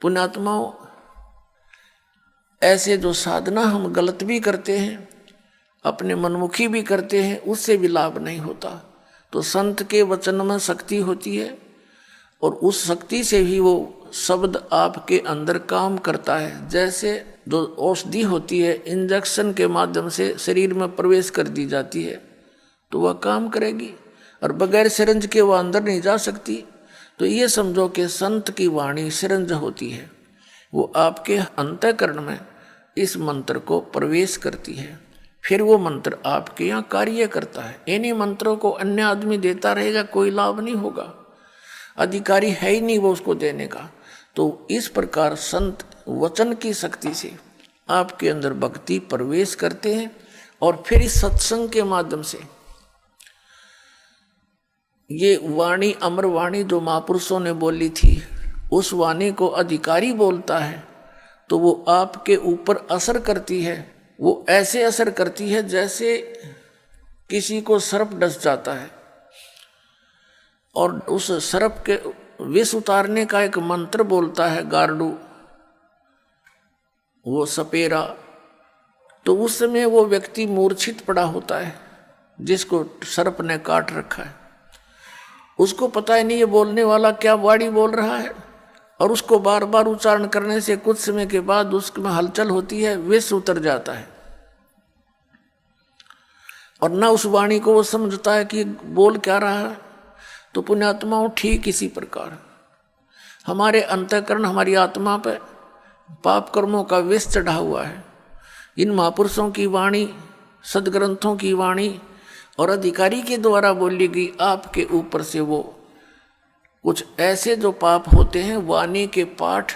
पुण्यात्माओं, ऐसे जो साधना हम गलत भी करते हैं, अपने मनमुखी भी करते हैं, उससे भी लाभ नहीं होता। तो संत के वचन में शक्ति होती है और उस शक्ति से ही वो शब्द आपके अंदर काम करता है। जैसे जो औषधि होती है, इंजेक्शन के माध्यम से शरीर में प्रवेश कर दी जाती है तो वह काम करेगी, और बगैर सिरंज के वह अंदर नहीं जा सकती। तो ये समझो कि संत की वाणी सिरंज होती है, वो आपके अंतःकरण में इस मंत्र को प्रवेश करती है, फिर वो मंत्र आपके यहाँ कार्य करता है। इन्हीं मंत्रों को अन्य आदमी देता रहेगा, कोई लाभ नहीं होगा, अधिकारी है ही नहीं वो उसको देने का। तो इस प्रकार संत वचन की शक्ति से आपके अंदर भक्ति प्रवेश करते हैं, और फिर इस सत्संग के माध्यम से ये वाणी, अमर वाणी जो महापुरुषों ने बोली थी, उस वाणी को अधिकारी बोलता है तो वो आपके ऊपर असर करती है। वो ऐसे असर करती है जैसे किसी को सर्प डस जाता है, और उस सर्प के विष उतारने का एक मंत्र बोलता है गारडू, वो सपेरा, तो उस समय वो व्यक्ति मूर्छित पड़ा होता है जिसको सर्प ने काट रखा है। उसको पता ही नहीं ये बोलने वाला क्या वाणी बोल रहा है, और उसको बार बार उच्चारण करने से कुछ समय के बाद उसमें हलचल होती है, विष उतर जाता है, और ना उस वाणी को वो समझता है कि बोल क्या रहा है। तो पुण्यात्माओं, ठीक इसी प्रकार हमारे अंतःकरण, हमारी आत्मा पर पाप कर्मों का विष चढ़ा हुआ है। इन महापुरुषों की वाणी, सदग्रंथों की वाणी और अधिकारी के द्वारा बोली गई आपके ऊपर से वो कुछ ऐसे जो पाप होते हैं वाणी के पाठ,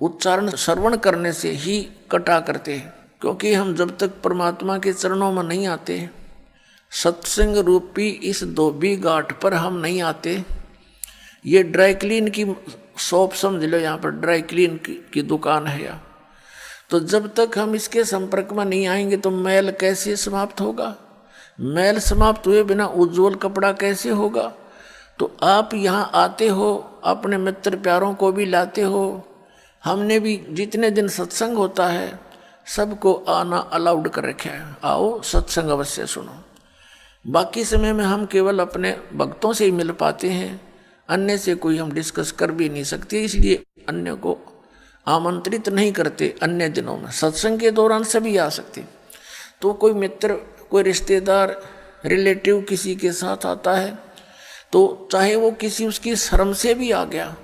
उच्चारण, श्रवण करने से ही कटा करते हैं। क्योंकि हम जब तक परमात्मा के चरणों में नहीं आते, सत्संग रूपी इस धोबी घाट पर हम नहीं आते, ये ड्राई क्लीन की शॉप समझ लो, यहाँ पर ड्राई क्लीन की दुकान है यहाँ, तो जब तक हम इसके संपर्क में नहीं आएंगे तो मैल कैसे समाप्त होगा? मैल समाप्त हुए बिना उज्जवल कपड़ा कैसे होगा? तो आप यहाँ आते हो, अपने मित्र प्यारों को भी लाते हो। हमने भी जितने दिन सत्संग होता है सबको आना अलाउड कर रखा है, आओ सत्संग अवश्य सुनो। बाकी समय में हम केवल अपने भक्तों से ही मिल पाते हैं, अन्य से कोई हम डिस्कस कर भी नहीं सकते, इसलिए अन्य को आमंत्रित नहीं करते। अन्य दिनों में सत्संग के दौरान सभी आ सकते। तो कोई मित्र, कोई रिश्तेदार, रिलेटिव किसी के साथ आता है तो चाहे वो किसी उसकी शर्म से भी आ गया,